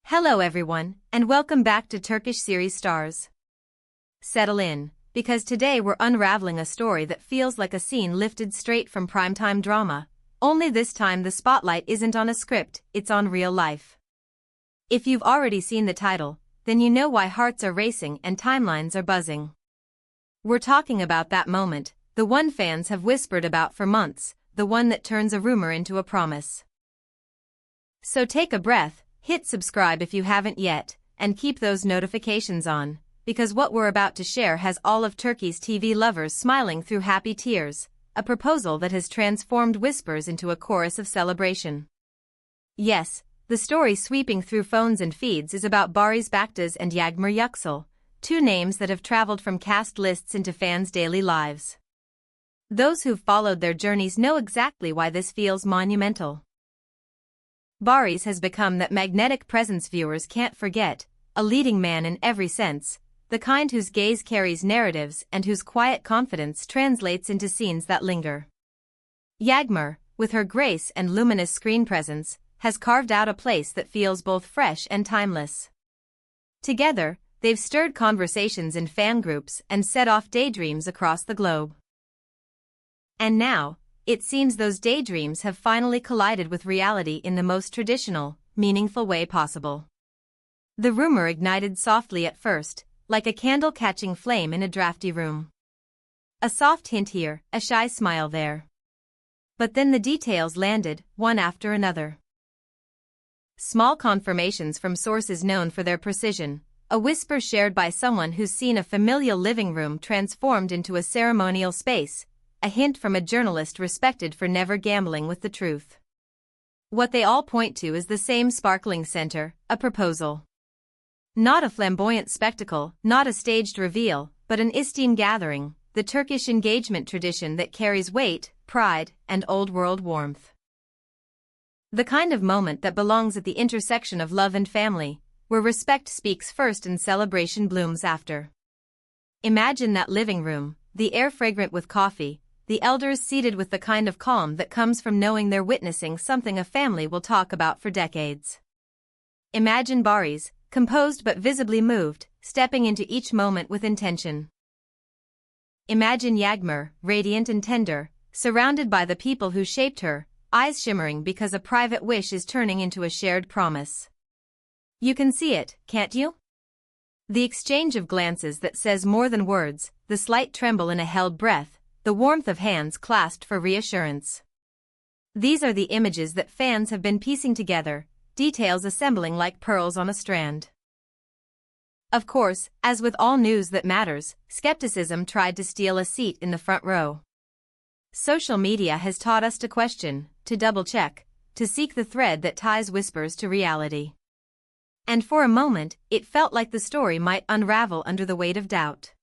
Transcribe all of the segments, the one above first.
Hello everyone, and welcome back to Turkish series stars. Settle in, because today we're unraveling a story that feels like a scene lifted straight from primetime drama, only this time the spotlight isn't on a script, it's on real life. If you've already seen the title, then you know why hearts are racing and timelines are buzzing. We're talking about that moment, the one fans have whispered about for months, the one that turns a rumor into a promise. So take a breath, hit subscribe if you haven't yet, and keep those notifications on, because what we're about to share has all of Turkey's TV lovers smiling through happy tears, a proposal that has transformed whispers into a chorus of celebration. Yes, the story sweeping through phones and feeds is about Barış Baktaş and Yağmur Yüksel, two names that have traveled from cast lists into fans' daily lives. Those who've followed their journeys know exactly why this feels monumental. Barış has become that magnetic presence viewers can't forget, a leading man in every sense, the kind whose gaze carries narratives and whose quiet confidence translates into scenes that linger. Yağmur, with her grace and luminous screen presence, has carved out a place that feels both fresh and timeless. Together, they've stirred conversations in fan groups and set off daydreams across the globe. And now, it seems those daydreams have finally collided with reality in the most traditional, meaningful way possible. The rumor ignited softly at first, like a candle catching flame in a drafty room. A soft hint here, a shy smile there. But then the details landed, one after another. Small confirmations from sources known for their precision, a whisper shared by someone who's seen a familial living room transformed into a ceremonial space, a hint from a journalist respected for never gambling with the truth. What they all point to is the same sparkling center, a proposal. Not a flamboyant spectacle, not a staged reveal, but an esteemed gathering, the Turkish engagement tradition that carries weight, pride, and old-world warmth. The kind of moment that belongs at the intersection of love and family, where respect speaks first and celebration blooms after. Imagine that living room, the air fragrant with coffee, the elders seated with the kind of calm that comes from knowing they're witnessing something a family will talk about for decades. Imagine Barış, composed but visibly moved, stepping into each moment with intention. Imagine Yağmur, radiant and tender, surrounded by the people who shaped her, eyes shimmering because a private wish is turning into a shared promise. You can see it, can't you? The exchange of glances that says more than words, the slight tremble in a held breath, the warmth of hands clasped for reassurance. These are the images that fans have been piecing together, details assembling like pearls on a strand. Of course, as with all news that matters, skepticism tried to steal a seat in the front row. Social media has taught us to question, to double-check, to seek the thread that ties whispers to reality. And for a moment, it felt like the story might unravel under the weight of doubt.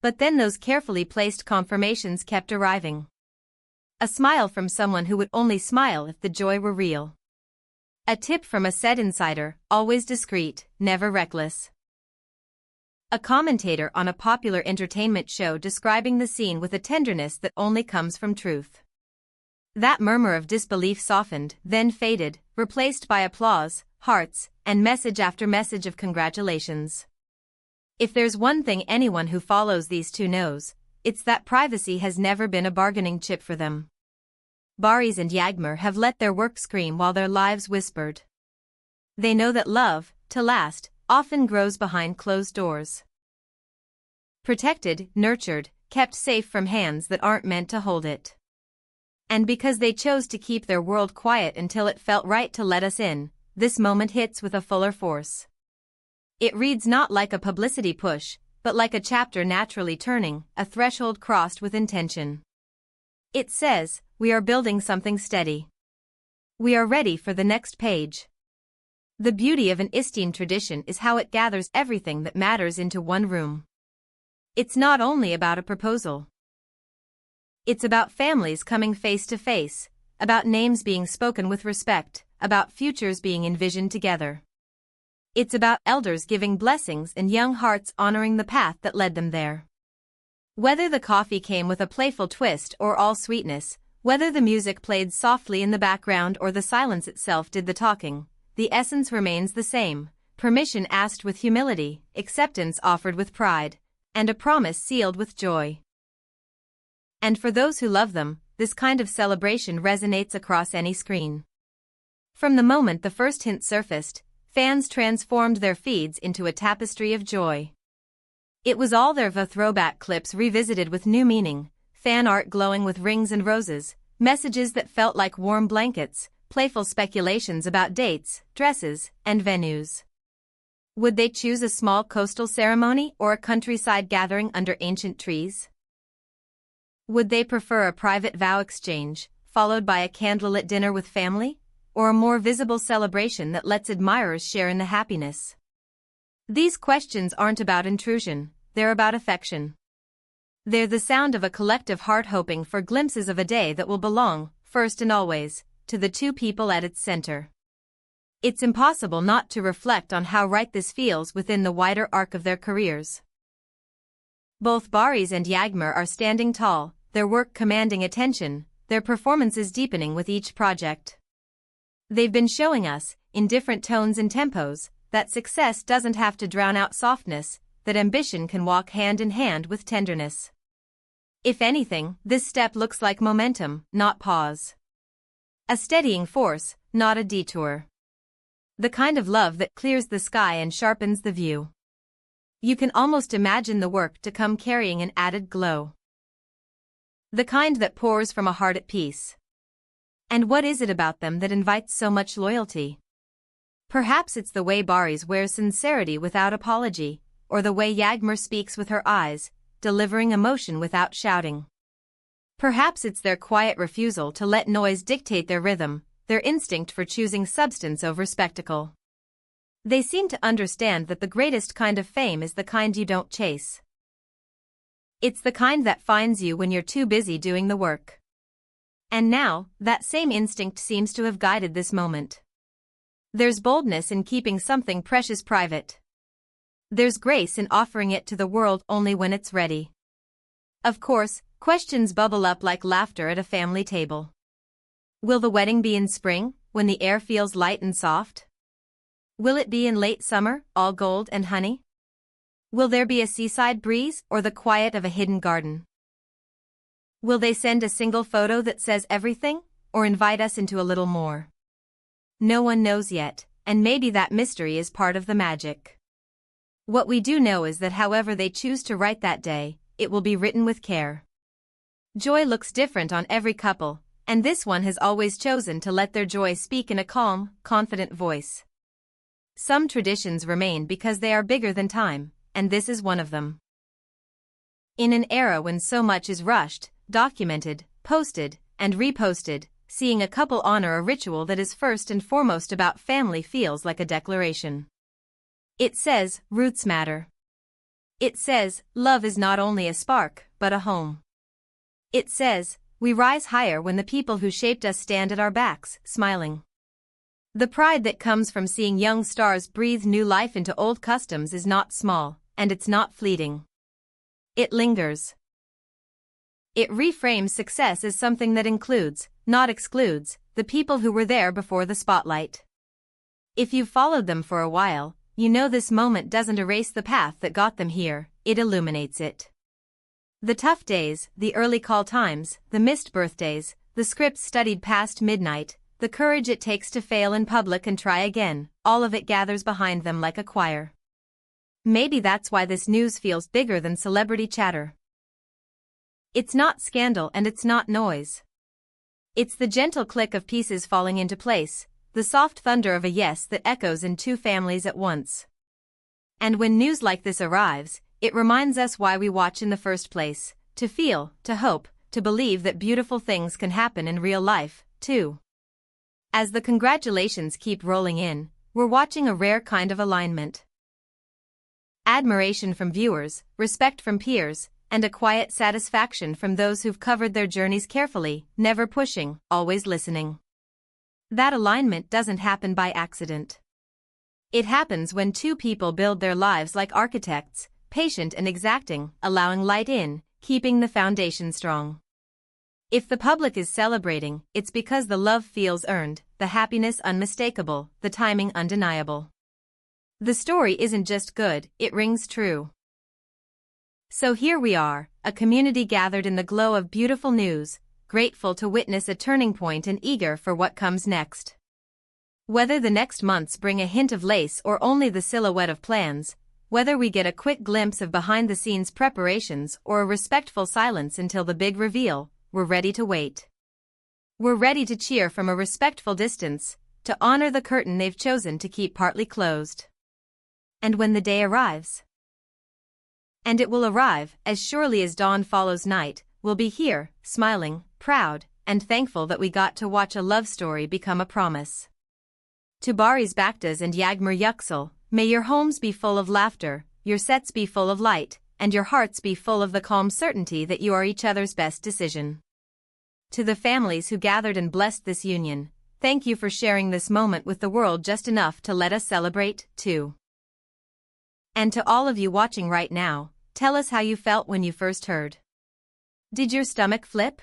But then those carefully placed confirmations kept arriving. A smile from someone who would only smile if the joy were real. A tip from a set insider, always discreet, never reckless. A commentator on a popular entertainment show describing the scene with a tenderness that only comes from truth. That murmur of disbelief softened, then faded, replaced by applause, hearts, and message after message of congratulations. If there's one thing anyone who follows these two knows, it's that privacy has never been a bargaining chip for them. Barış and Yağmur have let their work scream while their lives whispered. They know that love, to last, often grows behind closed doors. Protected, nurtured, kept safe from hands that aren't meant to hold it. And because they chose to keep their world quiet until it felt right to let us in, this moment hits with a fuller force. It reads not like a publicity push, but like a chapter naturally turning, a threshold crossed with intention. It says, we are building something steady. We are ready for the next page. The beauty of an esteemed tradition is how it gathers everything that matters into one room. It's not only about a proposal. It's about families coming face to face, about names being spoken with respect, about futures being envisioned together. It's about elders giving blessings and young hearts honoring the path that led them there. Whether the coffee came with a playful twist or all sweetness, whether the music played softly in the background or the silence itself did the talking, the essence remains the same: permission asked with humility, acceptance offered with pride, and a promise sealed with joy. And for those who love them, this kind of celebration resonates across any screen. From the moment the first hint surfaced, fans transformed their feeds into a tapestry of joy. It was all their throwback clips revisited with new meaning, fan art glowing with rings and roses, messages that felt like warm blankets, playful speculations about dates, dresses, and venues. Would they choose a small coastal ceremony or a countryside gathering under ancient trees? Would they prefer a private vow exchange, followed by a candlelit dinner with family, or a more visible celebration that lets admirers share in the happiness? These questions aren't about intrusion, they're about affection. They're the sound of a collective heart hoping for glimpses of a day that will belong, first and always, to the two people at its center. It's impossible not to reflect on how right this feels within the wider arc of their careers. Both Barış and Yagmur are standing tall, their work commanding attention, their performances deepening with each project. They've been showing us, in different tones and tempos, that success doesn't have to drown out softness, that ambition can walk hand in hand with tenderness. If anything, this step looks like momentum, not pause. A steadying force, not a detour. The kind of love that clears the sky and sharpens the view. You can almost imagine the work to come carrying an added glow. The kind that pours from a heart at peace. And what is it about them that invites so much loyalty? Perhaps it's the way Barış wears sincerity without apology, or the way Yagmur speaks with her eyes, delivering emotion without shouting. Perhaps it's their quiet refusal to let noise dictate their rhythm, their instinct for choosing substance over spectacle. They seem to understand that the greatest kind of fame is the kind you don't chase. It's the kind that finds you when you're too busy doing the work. And now, that same instinct seems to have guided this moment. There's boldness in keeping something precious private. There's grace in offering it to the world only when it's ready. Of course, questions bubble up like laughter at a family table. Will the wedding be in spring, when the air feels light and soft? Will it be in late summer, all gold and honey? Will there be a seaside breeze or the quiet of a hidden garden? Will they send a single photo that says everything, or invite us into a little more? No one knows yet, and maybe that mystery is part of the magic. What we do know is that however they choose to write that day, it will be written with care. Joy looks different on every couple, and this one has always chosen to let their joy speak in a calm, confident voice. Some traditions remain because they are bigger than time, and this is one of them. In an era when so much is rushed, documented, posted, and reposted, seeing a couple honor a ritual that is first and foremost about family feels like a declaration. It says, roots matter. It says, love is not only a spark, but a home. It says, we rise higher when the people who shaped us stand at our backs, smiling. The pride that comes from seeing young stars breathe new life into old customs is not small, and it's not fleeting. It lingers. It reframes success as something that includes, not excludes, the people who were there before the spotlight. If you've followed them for a while, you know this moment doesn't erase the path that got them here, it illuminates it. The tough days, the early call times, the missed birthdays, the scripts studied past midnight, the courage it takes to fail in public and try again, all of it gathers behind them like a choir. Maybe that's why this news feels bigger than celebrity chatter. It's not scandal and it's not noise. It's the gentle click of pieces falling into place, the soft thunder of a yes that echoes in two families at once. And when news like this arrives, it reminds us why we watch in the first place, to feel, to hope, to believe that beautiful things can happen in real life, too. As the congratulations keep rolling in, we're watching a rare kind of alignment. Admiration from viewers, respect from peers, and a quiet satisfaction from those who've covered their journeys carefully, never pushing, always listening. That alignment doesn't happen by accident. It happens when two people build their lives like architects, patient and exacting, allowing light in, keeping the foundation strong. If the public is celebrating, it's because the love feels earned, the happiness unmistakable, the timing undeniable. The story isn't just good, it rings true. So here we are, a community gathered in the glow of beautiful news, grateful to witness a turning point and eager for what comes next. Whether the next months bring a hint of lace or only the silhouette of plans, whether we get a quick glimpse of behind-the-scenes preparations or a respectful silence until the big reveal, we're ready to wait. We're ready to cheer from a respectful distance, to honor the curtain they've chosen to keep partly closed. And when the day arrives, and it will arrive, as surely as dawn follows night, we'll be here, smiling, proud, and thankful that we got to watch a love story become a promise. To Barış, Baktaş and Yagmur Yüksel, may your homes be full of laughter, your sets be full of light, and your hearts be full of the calm certainty that you are each other's best decision. To the families who gathered and blessed this union, thank you for sharing this moment with the world just enough to let us celebrate, too. And to all of you watching right now, tell us how you felt when you first heard. Did your stomach flip?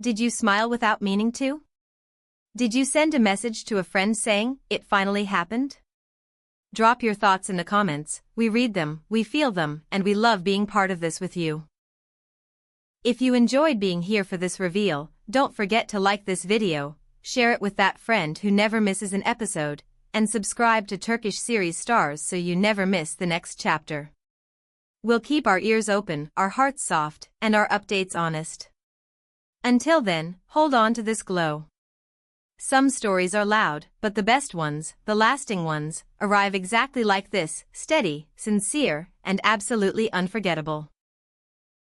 Did you smile without meaning to? Did you send a message to a friend saying, "It finally happened"? Drop your thoughts in the comments, we read them, we feel them, and we love being part of this with you. If you enjoyed being here for this reveal, don't forget to like this video, share it with that friend who never misses an episode, and subscribe to Turkish Series Stars so you never miss the next chapter. We'll keep our ears open, our hearts soft, and our updates honest. Until then, hold on to this glow. Some stories are loud, but the best ones, the lasting ones, arrive exactly like this, steady, sincere, and absolutely unforgettable.